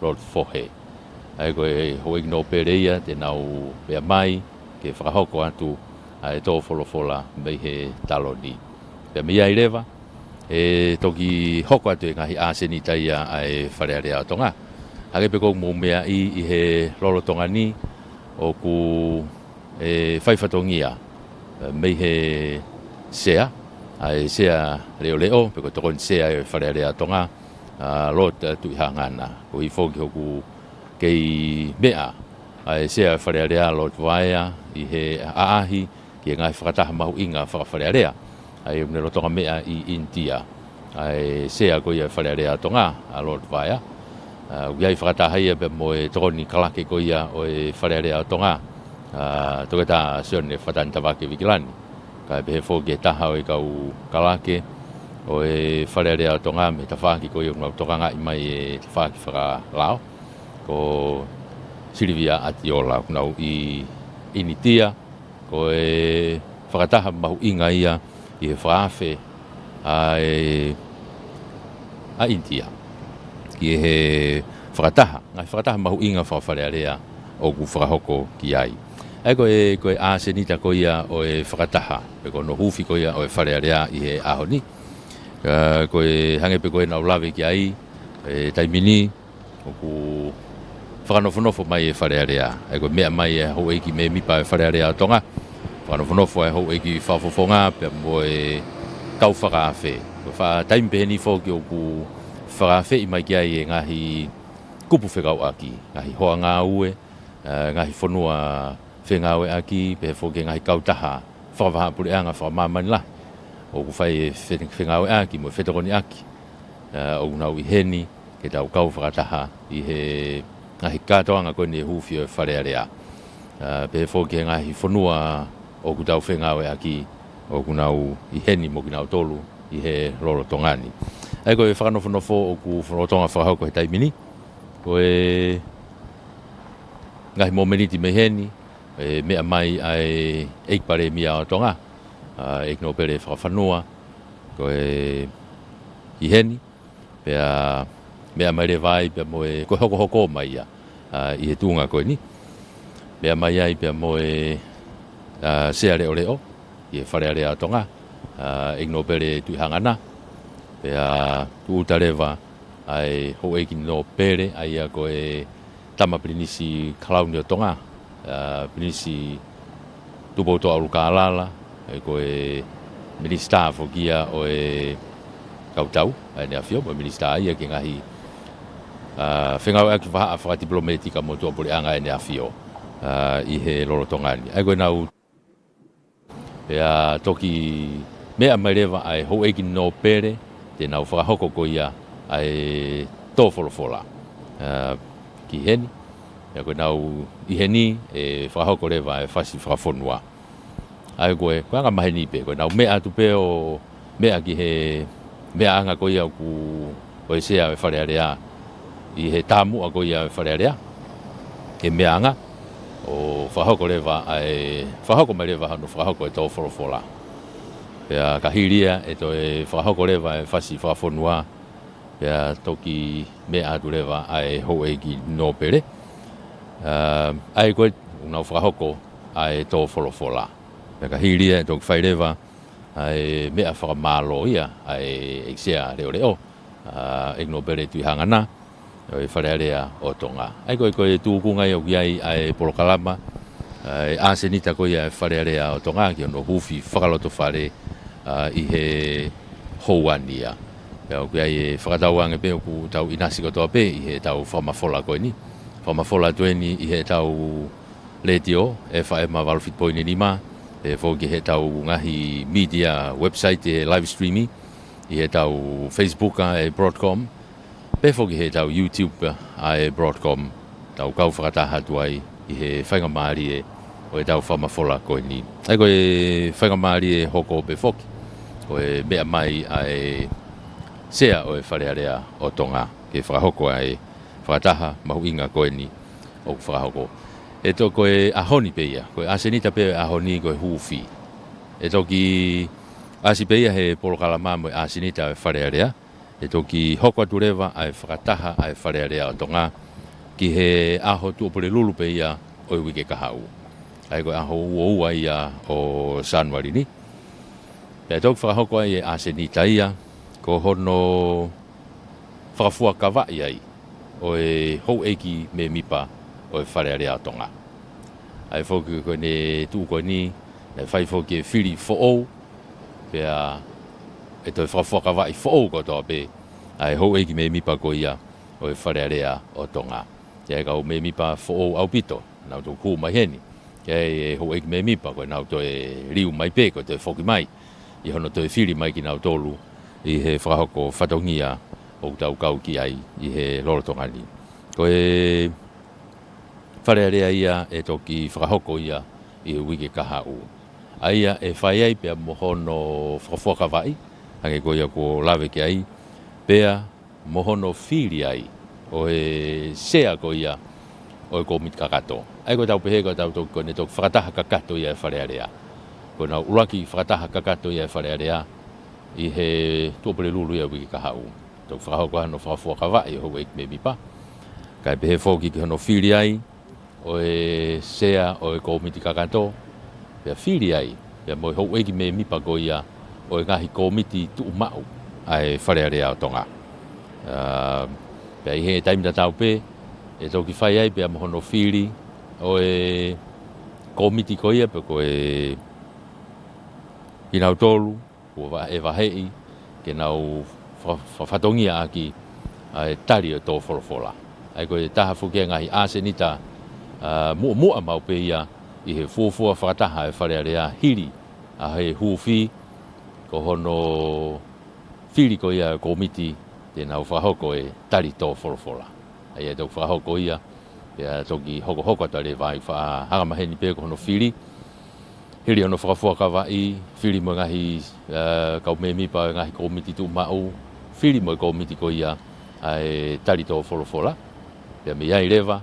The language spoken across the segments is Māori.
Lord Fohe. Ai koe hoi no pereia te nau mea mai ke whakahoko atu ai tō wholofola mei he taloni. Pea mea i rewa, e toki hoko atu e ngahi āseni taia ai Falealea o Tonga. Hake pe kou mō mea i he lolo tonga ni o ku e whaifatongia mei he sea. Ai sea leo leo, pe ko tokon sea e Falealea o Tonga. Lot tu hangana ko I foki hoku kei mea ai sea Falealea lot vaia I he aahi ki ngai whakataha mahu inga Faka-Falealea ai mne lo tonga mea I India ai sea ko ia Falealea o Tonga a lot vaia uiai whakataha ia pe mo e tokoni kalake ko ia o e Falealea o Tonga toketa sione whatanta wake wikilani kai pe he foki e taha o I kau kalake o e Falealea o Tonga me tawhaki ko I ngau tokanga I mai e tawhaki whakalao ko Silvia Atiola nau I initia ko e whakataha mahu inga ia I he whaafe a India ki he whakataha ngai whakataha mahu inga Faka-Falealea o ku whakahoko ki ai ai ko e āsenita ko ia o e whakataha pe ko no Huufi ko ia o e Falealea I he ahoni ko e hange pe ko e nau lawe ki ai e taimini o ku whakanofonofo mai e Falealea ai ko mea mai e hou eiki me mipa e Falealea o Tonga whakanofonofo e hou eiki whafofonga pe mo e kau whakaafe ko wha taimpeheni fōki o ku whakaafe I mai ki ai e ngahi kupu whekau aki ngahi hoa ngā ue ngahi whanua whengaue aki pe fōki ngahi kautaha whakawaha pureanga whakamamani lahi o ku whai whengaue aki mo whetokoni aki o nau I heni ke tau kau whakataha I he ngahi katoanga koe ni Huufi o Falealea pe fōki ngahi whanua o ku tau whengaue aki o ku nau I heni mo ki nau tolu I he lolo tongani ai koe whakanofonofo o ku whanotonga whakahau he taimini koe ngahi momeniti me heni mea mai ai eikpare mia o Tonga no pere whakawhanua koe I heni pea mea mai re vai pea moe koe hoko mai ia I he tūnga koe ni mea mai ai pea moe sea reo reo I he Falealea o Tonga no pere tui hangana pea tu utarewa ai ho eiki no pere ai a koe tama prinisi kalauni o Tonga prinisi tupoto aluka alala ai koe minista fokia o e kautau ai ne afio mo minista ai ki ngahi whengau aki wha whakadiplomatika mo tua pore anga ne afio I he lolo tongani ai koe nau pea toki mea mai rewa ai ho eiki no pere te nau whakahoko ko ia ai tō wholofola ki heni ia koe nau I heni e whakahoko rewa e whasi whakafonua ai koe anga mahe nipe koe nau mea atu pe o mea ki he mea anga ko ia ku o e sea e Falealea I he tāmua ko ia e Falealea e mea anga o whakahoko rewa ai whakahoko mai rewa hano whakahoko e tō wholofola pea ka hiria e to e whakahoko rewa e whasi whakafonua pea toki mea atu rewa ai hou eiki no pere ai koe unau whakahoko ai tō wholofola pea ka hiria e toki whai rewa ai mea whakamalo ia ai eksea reo reo no pere tui hangana o e Falealea o Tonga ai koe tūkunga I o kiai ai polokalama ai āsenita koe ia e Falealea o Tonga ki ono Huufi Fakalotofale I he houania pea o kiai e whakatauange pe o ku tau inasi kotoa pe I he tau whamafola koe ni whamafola tueni I he tau letio e whaema walfit poine nima e fōki he tau ngahi media website e live streaming I he tau Facebook e Broadcom pe fōki he tau YouTube e Broadcom tau kau whakataha tuai I he whaingamari e o e tau whamafola koe ni ai koe whaingamari e hoko pe fōki o e mea mai ai sea o e Falealea o Tonga ke whakahoko ai whakataha mahu inga koe ni o whakahoko e to koe ahoni peia koe asenita pe ahoni koe Huufi e toki asi peia he polokalama mo asenita e Falealea e toki hoko atu rewa ai whakataha ai Falealea o Tonga ki he aho tuopole lulu pe ia o i wike kahau. Ai koe aho ua ia o Sanuari ni. Pea tau whakahoko ai e asenita ia, ko hono whakafua kawai ai, o e hou eiki me mipa o e Falealea Tonga. Ai whoki koe ne tuu koe ni, ne whai whoki e whiri who'ou, pea e toi whakafua kawai who'ou kotoa pe, ai hou eiki me mipa ko ia o e Falealea o Tonga. Ia kau me mipa who'ou au pito, nau tau kū mai heni. Ia e hou eiki me mipa koe nau toi riu mai pe, koe toi whoki mai. I hono toi whiri mai ki nau tolu i he whakahoko whatongia o tau kau ki ai i he lorotongani. Ko e Falealea ia e toki whakahoko ia i he wike kahau. Aia e whai ai pia mohono whakafuaka vai, hange ko ia ko lawe ki ai, pia mohono whiri ai o e sea ko ia o e komit kakato. Ai ko tau pehe ko tau toki ko ne toki whakataha kakato ia e Falealea. Ko nau uraki whakataha kakato ia e Falealea i he tuopole lulu ia wiki kahau. Tau whakahoko hano whakafuaka vai ho eik me mipa. Kai pehe whoki ki hono whiri ai o e sea o e komiti kakato. Pea whiri ai, pea moi ho eiki me mipa ko ia o e ngahi komiti tuu mau ai Falealea o Tonga. Pea i he taimita tau pe, e toki whai ai pea mohono whiri o e komiti ko ia pe ko e ki nau tolu, e wahei, ke nau whatongia aki e tari o tō wholofola. Ai koe taha whukia ngahi asenita mua mau pe ia i he fuafua whakataha e Falealea hiri a he Huufi ko hono whiri ko ia komiti te nau whahoko e tari tō wholofola. Ai e tō whahoko ia, pia toki hoko tari vai whahangamaheni pe ko hono whiri. Hiri ono whakafuaka wai, whiri mo ngahi kau me mipa ngahi komiti tu mau, whiri mo komiti ko ia ai tari tō wholofola. Pea me iai rewa,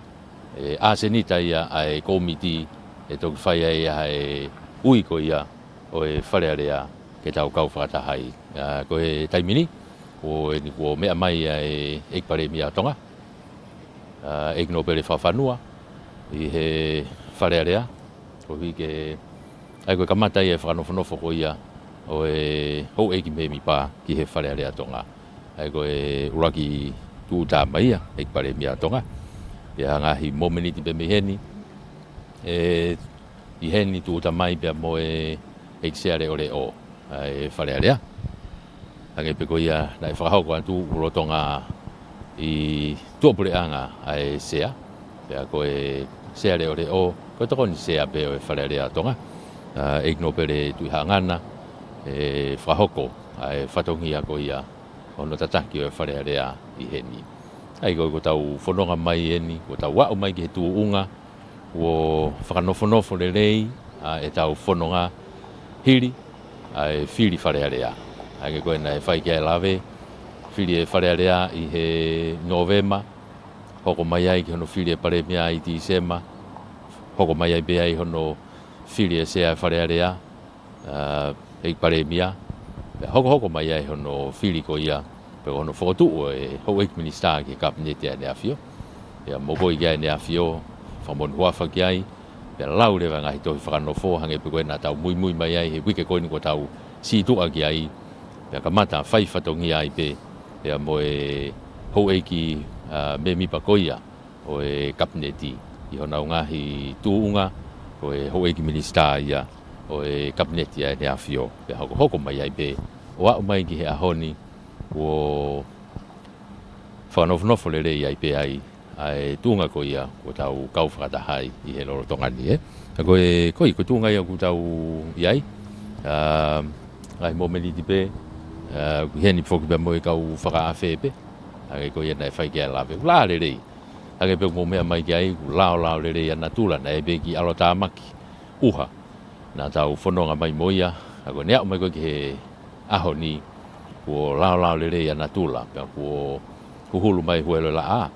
e asenita ia ai komiti e toki whai ai ai ui ko ia o e Falealea ke tau kau whakatahai. Ko e taimini, ko mea mai ai ekpare mia Tonga, ek no pere whawhanua i he Falealea, ko hike ai koe kamata ia whakanofo ko ia o e hou eiki me mipa ki he Falealea Tonga. Ai koe uraki tūtā mai ia, eik pare mia Tonga. Pea ngahi momeniti pe me heni, i heni tūtā mai pea mo e eik seare o le o e Falealea. Hange pe ko ia nai whakahoko atu urotonga i tuopure anga ai sea. Pea koe seare o le o, koe toko ni sea pe o e Falealea Tonga. Eik no pere tui hangana, e whahoko, ai whatongia ko ia, ono tataki o e Falealea i heni. Ai ko tau whanonga mai heni, ko tau wau mai ki he tuunga, o whakanofonofo le rei, e tau whanonga hiri, ai whiri Falealea. Ai koe nai whai kia lawe, whiri e Falealea i he Novema, hoko mai ai ki hono whiri e Paremia i Tisema, hoko mai ai be ai hono whiri e sea Falealea, eik Paremia, hoko mai ai hono whiri ko ia, pe hono whakotu o e hou eik minista ki kabinete ai neafio, pea mokoi ki ai neafio, whamonu huafa ki ai, pea lau rewa ngahi tohi whakanofo, hange pe koe nā tau mui mai ai, he wike koe ni ko tau situa ki ai, pea kamata whai whatongi ai pe, pea mo e hou eiki me mipa koia o e kabinete, i hona o ngahi tuunga, o e hou eiki minista ia, o e kabinete ai neafio, pea hoko mai ai pe, o au mai ki he ahoni, o whanofnofo le rei ai pe ai tuunga ko ia, ko tau kau whakatahai i he lorotongani, Ko tuunga ia ku tau iai, ai momeni di pe, heni whoki pe moe kau whakaawhe pe, ai ko ia nai whai kia lawe, la le rei, ai pe mo mea mai ki ai, lao le rei ana tula, nai pe ki alotāmaki, uha, nā tau whanonga mai moia, ai ko nea mai ko ki he ahoni, ko lao le rei ana tula, pia ko hulu mai huelo la a,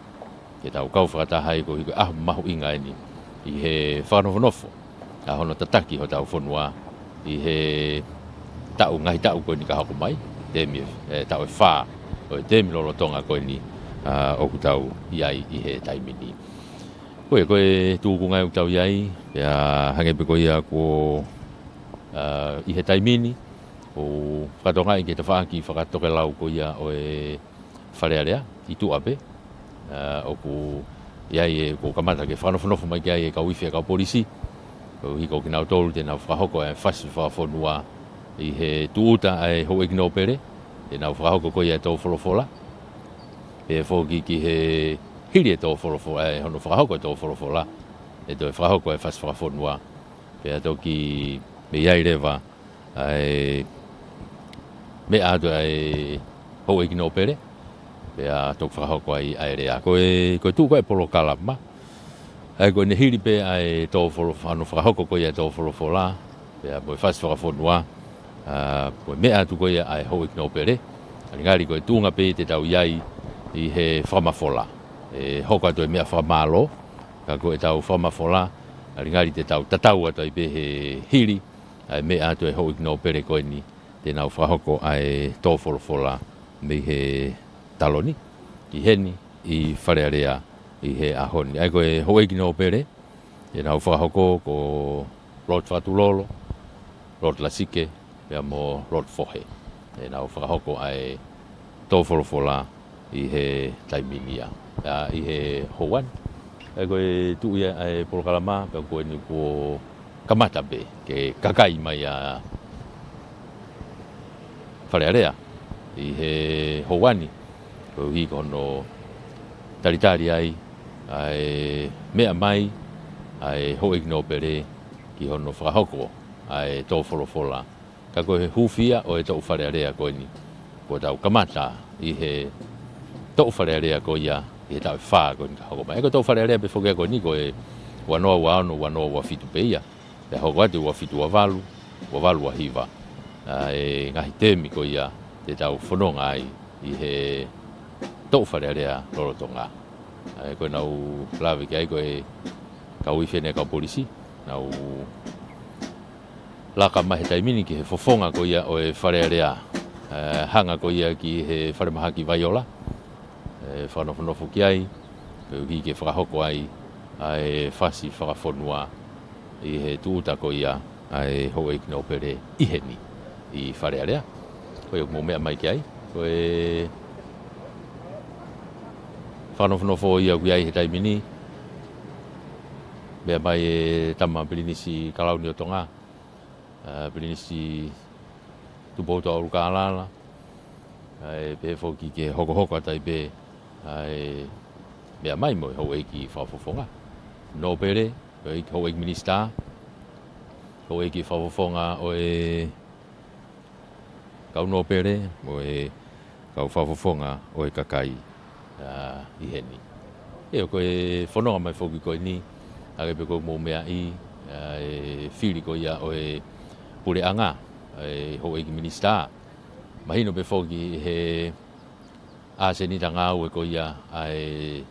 ke tau kau whakatahai ko hiko mahu inga eni, i he whanofo, a hono tataki ho tau whanua, i he ngahi tau koe ni ka hako mai, temi tau e wha, o e temi lolo tonga koe ni, o ku tau iai i he taimini. koe tūku ngai o tau iai, pia hange pe koe ia ko i he taimini, o whakatonga i ke te whaaki whakatoke lau koe ia o e Fale-Alea, i tu ape, o ko iai e ko kamata ke whanofanofu mai ke ai e ka wifi e ka polisi, o hiko ki nau tolu te nau whakahoko e whasi whakafonua i he tuuta ai ho e kino pere, te nau whakahoko koe ia e tau wholofola, e whoki ki he hiri e tau wholofola, e hono whakahoko e tau wholofola, e tau whakahoko e whasi whakafonua, pe tau ki me iai rewa, me atu ai ho e kino pere, pea tōk whakahoko ai rea. Koe tū koe polo kalama. Koe ne hiri pe ai tō whano whakahoko koe ai tō wholofola. Pea moe whasi whakafonua. Koe mea tu koe ai hou ik no pere. Ngari koe tūnga pe te tau iai i he whamafola. Hoka toi mea whamalo. Ka koe tau whamafola. Ngari te tau tatau ato i pe he hiri. Mea tu e hou ik no pere koe ni. Te nau whakahoko ai tō wholofola me he taloni, i heni, i Fale-Alea, i he ahoni. Ai koe hoeki no pere, e nau whakahoko ko Lord Whatulolo, Lord Lasike, pia mo Lord Fohe. E nau whakahoko ai tō wholofola i he taiminia, i he houan. Ai koe tuia ai polokalama, pia koe ni ko kamata be, ke kakai mai a Fale-Alea, i he houani. Ko hi kono taritari ai mea mai ai hoik no pere ki hono whakahoko ai tō wholofola. Ka koe Huufia o e tō Fale-Alea koe ni. Ko tau kamata i he tō Fale-Alea koe ia i he tau whaa koe ni ka hoko mai. Eko tō Fale-Alea pe whokea koe ni koe wanoa wa ano, wanoa wa fitu pe ia. Pe hoko atu wa fitu wa walu wa hiva. E ngahi temi koe ia te tau whanonga ai i he tō Fale-Alea loro Tonga. Koe nau lawe ki ai koe ka uiwhene ka polisi. Nau laka mahe taimini ki he fofonga ko ia o e Fale-Alea. Hanga ko ia ki he whalemahaki Vaiola. Whanofo ki ai. Koe uhi ke whakahoko ai. Ai whasi whakafonua i he tūta ko ia. Ai hoe ki no pere iheni i Fale-Alea. Koe mo mea mai ki ai. Koe whanofo ia kui ai he taimini. Mea mai e tama pilinisi kalauni o Tonga. Pilinisi tupouta o ruka alala. Pe whoki ke hoko atai pe. Mea mai mo hau eiki whafofonga. No pere, hau eiki minista. Hau eiki whafofonga o e kau no pere, o e kau whafofonga o e kakai. I heni. E o koe whanonga mai whoki koe ni, ake pe koe mō mea i, whiri koe ia o e pure anga, ho eki minista. Mahino pe whoki he āsenita ngā ue koe ia ai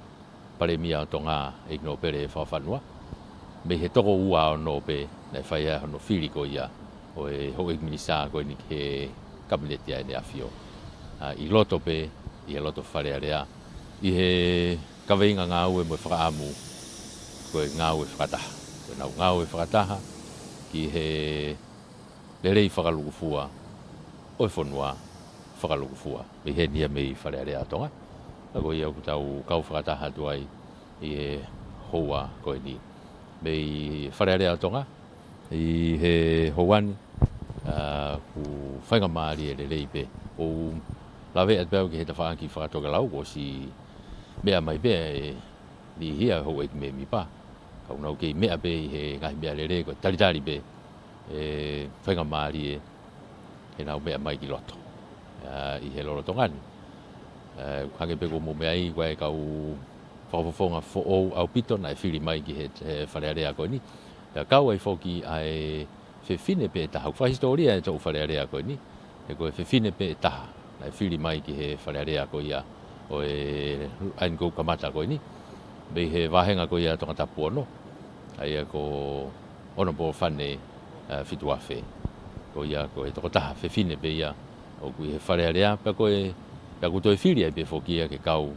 paremia o Tonga e no pere e whawhanua. Me he toko ua o no pe, nei whai a hono whiri koe ia o e ho eki minista koe ni he kabineti ai ne awhio. I loto pe, i he loto Fale-Alea. I he kaweinga ngā ue mo whakaamu koe ngā ue whakataha. Koe nau ngā ue whakataha ki he lerei whakalukufua o e whanua whakalukufua. Me he nia mei Fale-Alea Tonga. Ako ia ku tau kau whakataha tuai i he hoa koe ni. Mei Fale-Alea Tonga i he houani ku whainga maari e lerei pe. O lawe at pēu ki he ta whaanki whakatoka lau ko si mea mai pe ni hia ho ek me mi pa. Kau nau kei mea pe i he ngahi mea lere ko taritari pe whainga maari e nau mea mai ki loto. I he loro tongani. Hange pe ko mo mea i koe kau whakafofonga fo ou au pito na e whiri mai ki he Fale-Alea koe ni. Kau ai whoki ai whewhine pe taha. Kwa historia e tau Fale-Alea koe ni. E koe whewhine pe taha. Na e whiri mai ki he Fale-Alea koe ia. O e ain kou kamata koe ni. Mei he wahenga koe ia Tongatapu ono. Ai ko ono po whane whituafe. Koe ia koe toko taha whewhine pe ia. O kui he Fale-Alea. Pea koe, pea ku toi whiri ai pe whokia ke kau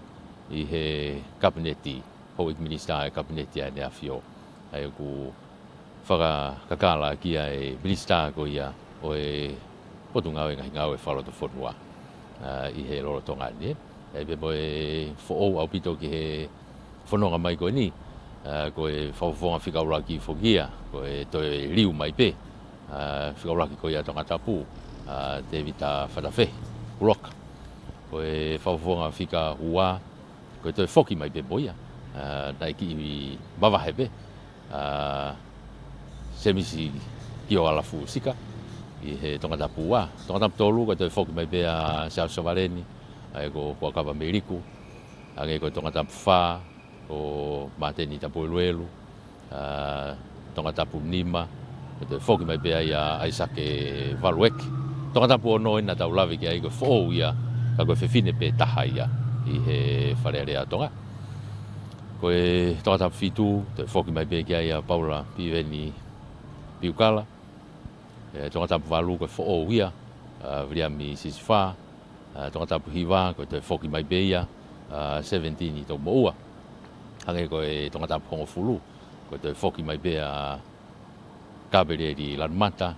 i he kabineti hoik minista e kabineti ai nea fio. Ai ku kakala kia e minista ko ia o e potunga e ngau e Fakalotofale i he loro tonga ni. E be mo e fo au pito ki he fononga mai ko ni. Ko e whawhonga whikauraki whokia, ko e toi liu mai pe. Whikauraki ko ia Tongatapu, te vita whatawhe, uroka. Ko e whawhonga whika ua, ko e toi whoki mai pe moia. Nai ki i mawahe pe. Semisi ki o alafu sika, i he Tongatapu ua. Tongatapu tolu, ko e toi whoki mai pe a South Savareni, ai ko Kuakawa Meriku, ange ko Tongatapu wha, o mateni tapu eluelu, Tongatapu nima, te whoki mai pea ia aisake valueki. Tongatapu ono ina tau lawe ki ai koe whoo ia, ka koe whewhine pe taha ia i he Falealea tonga. Koe Tongatapu fitu, te whoki mai pea ki ai a Paula Piweni Piukala, Tongatapu valu koe whoo ia, Vriami Sisifa, Tongatapu hiwa, koe te whoki mai pea ia, 17 i tau moua. Hange ko e Tongatapu hongo fulu, ko te whoki mai pea kabere di Lanmata,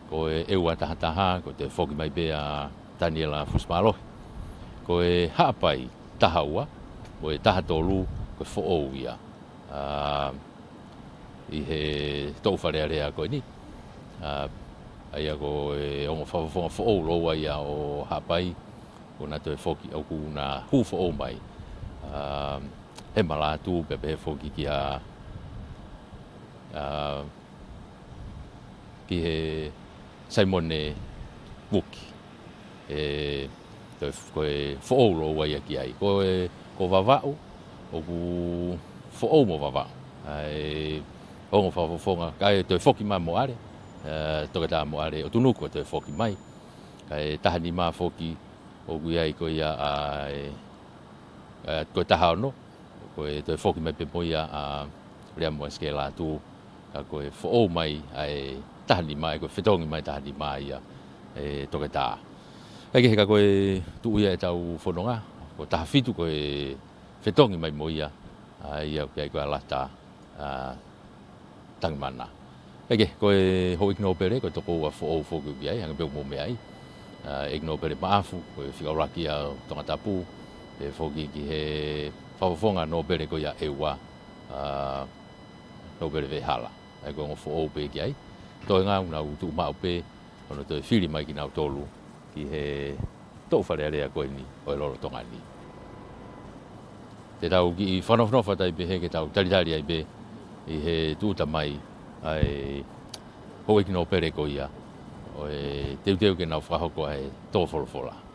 ko e eua tahataha, ko te whoki mai pea Daniela Fusmalohi. Ko e haapai taha ua, ko e taha tolu, ko e whoou ia. I he tau Falealea ko ni. Aia ko e ongo whawhonga whoou loa ia o haapai, ko na te whoki au ku na hu whoou mai. He malatu pepe whoki ki a ki he Simone Wuki ko e whoolo wai ki ai ko wawau o ku whoo mo wawau hongo whawhonga kai te whoki mai mo are Tongatapu mo are o tunuku te whoki mai kai tahani ma whoki o ku ai ko ia ko taha ono ko e te whoki mai pe moia a rea mua skela tu ka ko e whoo mai ai tahani mai ko whetongi mai tahani mai ia e Tongatapu. Eke he ka ko e tu ia e tau whanonga ko taha fitu ko e whetongi mai moia ia ko e ko alata tangmana. Eke ko e ho iknopere ko toko ua whoo whoki ki ai hanga peo mo me ai iknopere maafu ko e whikauraki a Tongatapu e whoki ki he whawhonga no bere ko ia ewa no bere vehala. Ai ko ngofo o pe ki ai. Toi ngā una utu mau pe, ono toi whiri mai ki nau tolu ki he tau Falealea koe ni o e loro tonga ni. Te tau ki whanawhanofa tai pe he ke tau taritari ai pe i he tūta mai ai hoi ki no pere ko ia o e teu ke nau whahoko ai tō wholofola.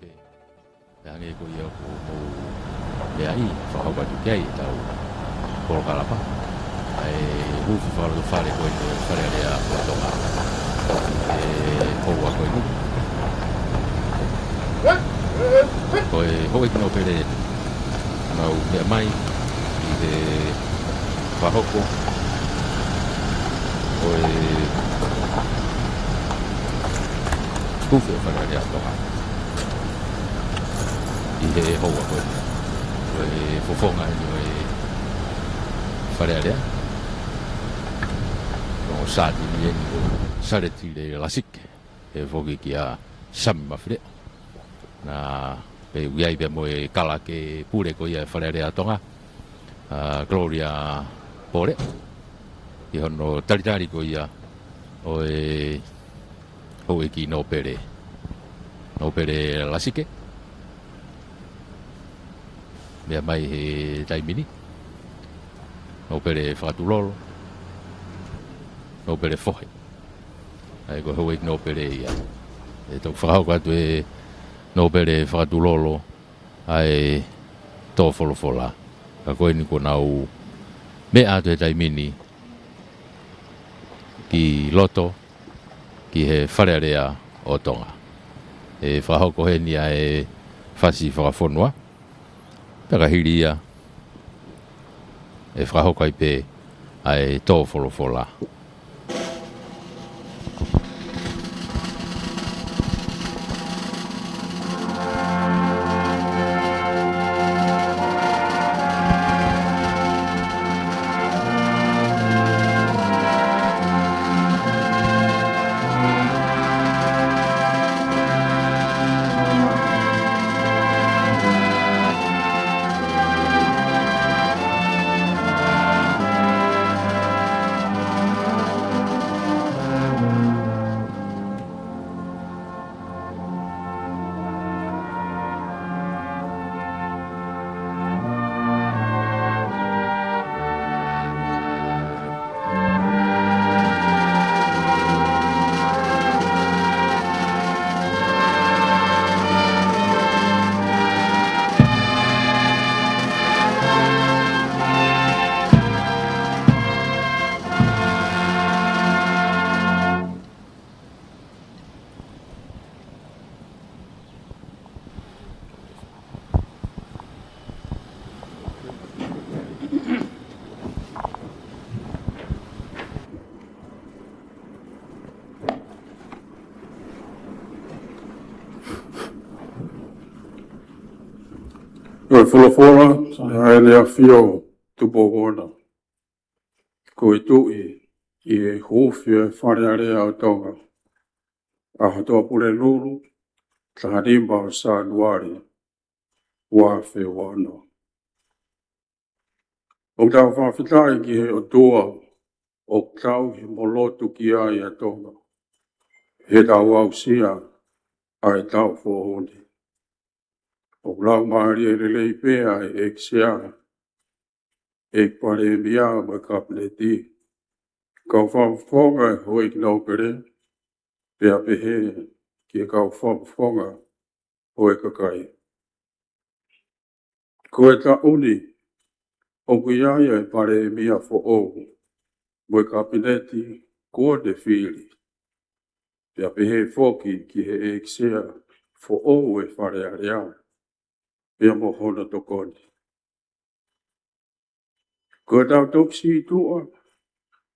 pe hange ko ia ko le ai fa ho ba tu kai tau Tongatapa ai Huufi Fakalotofale Fale Alea ko Tonga ko wa ko ni ko ho no pere na u me mai I de Fahoko o Huufi Fale Alea Tonga I de ho wa ko fofonga ni Fale Alea no sati ni sareti le lasik foki kia samma fre na pe uiai pe mo kala ke pure ko ia Fale Alea Tonga Gloria pore I hono taritari ko ia o ki no pere lasike mea mai he taimini no pere whakatulolo no pere whohe ai ko hoi no pere ia tau whakau katu no pere whakatulolo ai tō wholofola ka koe ni ko nau me atu he taimini ki loto ki he Fale Alea o Tonga whakau he ni ai whasi whakafonua peka hiri ia whakahokai pe ai tō wholofola. Wholofola, haelea whio tupo ona. Ko I Huufi Fale Alea o Tonga. Ahatoa pule lulu, taharimba o sa nuari, wafe wano. O tau whawhitai ki he o tua, o tau he molotu ki ai a Tonga. He tau au sia, ai tau whohone. O lau maari e lelei pēa e eksia, ek pare mia ma kapneti. Kau whawhonga hoi ki nau pere, pēa pehe ki e kau whawhonga hoi kakai. Ko e ta uni, o kuiaia e pare mia fo ohu, mo kapneti ko de fili. Pēa pehe foki ki he eksia fo ohu e Fale Alea, pēa mo hona tokoni. Ko e tau toksi tua,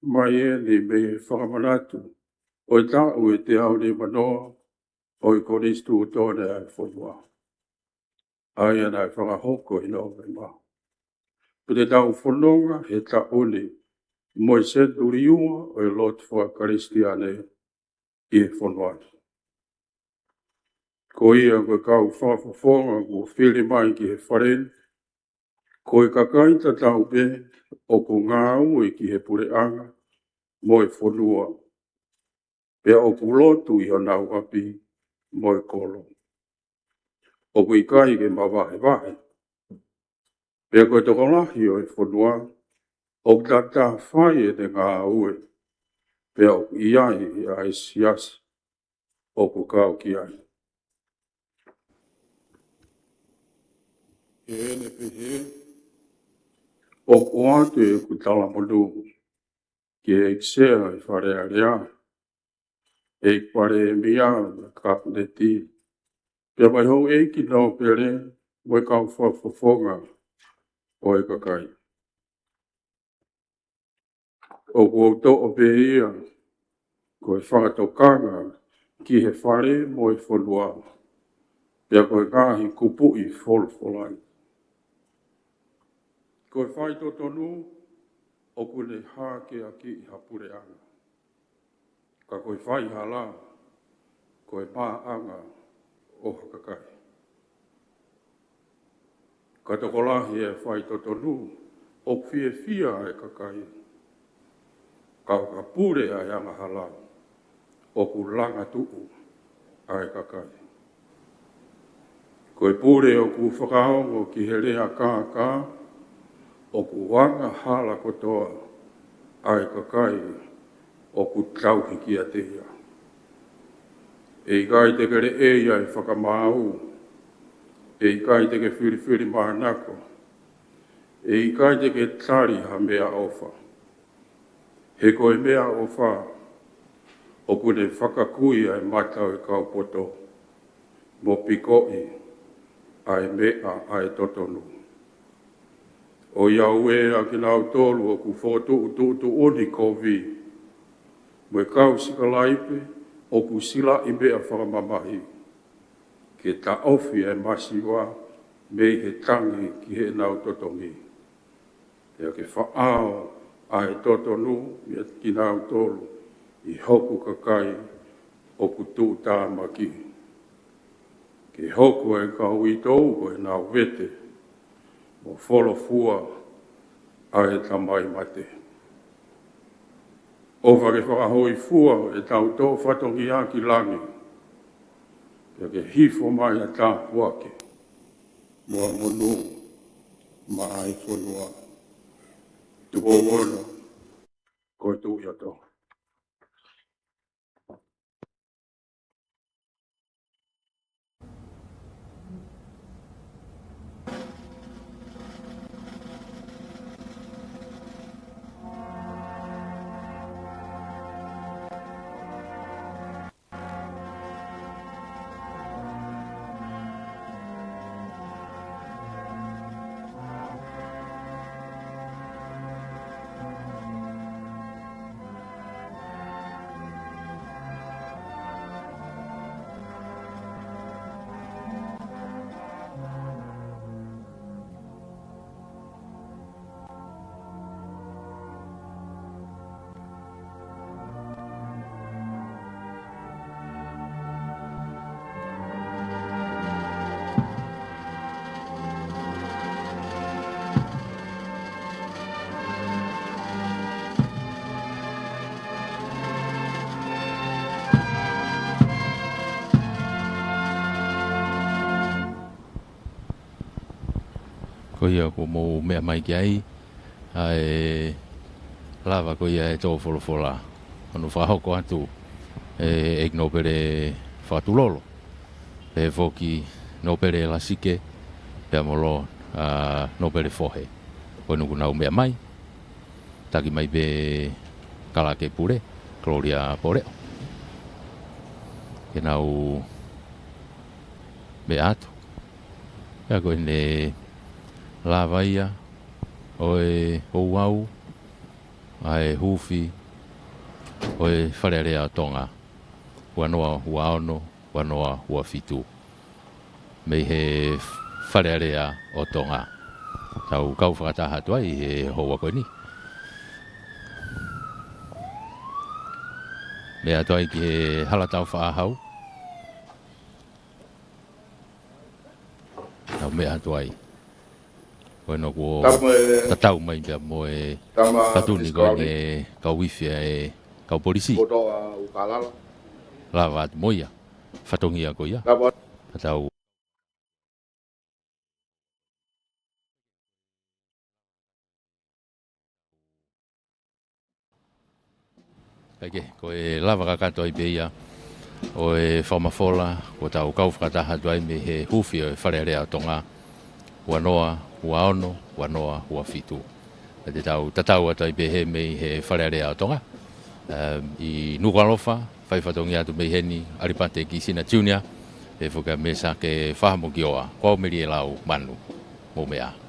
mai e ni me whakamanatu, o e tau e te au ni manoa, o I koristu o tōne ai whonua. Ai ana e whakahoko I no me ma. Ko te tau whanonga he ta uli, mo I senturi ua o I lot whakaristiane I e whanua. Ko ia koe kau whawhawhonga ko whiri mai ki he wharen, ko I kakaita tau be, o ko ngā ui ki he pure anga, mo I whanua. Pea o ku lotu I honau api, mo I kolo. O ku I kai ke mawahe wahe. Pea koe toko lahi o I whanua, o tata whai e te ngā ue. Pea o ku iai I ai siasi, o ku kau ki ai. e ene pehe, o atu e kutala monu, ki e eksea e whare area, e kware e mia na kapneti, pia mai hou e ki nao pere, mo e kau whafonga o e kakai. O kuoto o pe ia, ko e whakatokanga ki he whare mo e whanua, pia ko e kahi kupu i wholai. Ko e whai to tonu, o kune hake a ki i hapure anga. Ka ko e whai hala, ko e pā anga o hakakai. Ka toko lahi e whai to tonu, o fie fia e kakai. Ka ka pure a anga hala, o ku langa tuu a e kakai. Ko e pure o ku whakaongo ki he rea kā, o ku wanga hala kotoa a e kakai, o ku tauhi ki a te ia. E i kai te kere e ia e whakamāu, e i kai te ke whiri mahanako, e i kai te ke tari ha mea ofa. He koe mea ofa, o kune whakakui ai matau e kaupoto, mo pikoi ai mea ai totonu. O iau e a ki nau tolu o ku whotu oni kovi, mo e kau sika laipe, o ku sila i mea whakamamahi, ke ta ofi e masiwa, me he tangi ki he nau totongi. Ea ke whaao ai totonu, me ki nau tolu, i hoku kakai, o ku tū tāmaki. Ke hoku e kau i tau ko e nau vete, o wholofua ai tamai mate. O whake whakahoi fua e tau tō whatongi a ki langi. Pia ke hifo mai a tā puake. Mua monu, ma ai whanua. Tuko ona, koe tū iato. Ko ia ko mo mea mai ki ai, ai lava ko ia e tō wholofola. Anu whahoko atu, e no pere whatulolo. E whoki no pere lasike, pea molo no pere whohe. Ko nuku nau mea mai, taki mai be kalake pure, Gloria Poreo. Ke nau me atu. Pea ko ne lava ia, oe ouau, ai Huufi, oe Fale Alea Tonga. Ua noa ua aono, ua noa ua fitu. Mei he Fale Alea o Tonga. Tau kau whakataha tuai he hoa koe ni. Mea tuai ki he halatau whaahau. Tau mea tuai. Koe no ko tatau mai pia mo e tatuni koe ne kau wifia e kau polisi. Lava atu moia. Whatongia ko ia. Tatau. Eke, ko e lava kakato ai peia. O e whamafola, ko tau kau whakataha tuai me he Huufi o Fale Alea Tonga. hua noa, hua ono, hua noa, hua fitu. Te tatau atai behe mei he Falealea o Tonga. I Nuku'alofa, whaiwhatongi atu mei heni, Aripate ki Sina Junior, e whuka mesa ke whahamoki oa, kwa meri e lau manu, mo mea.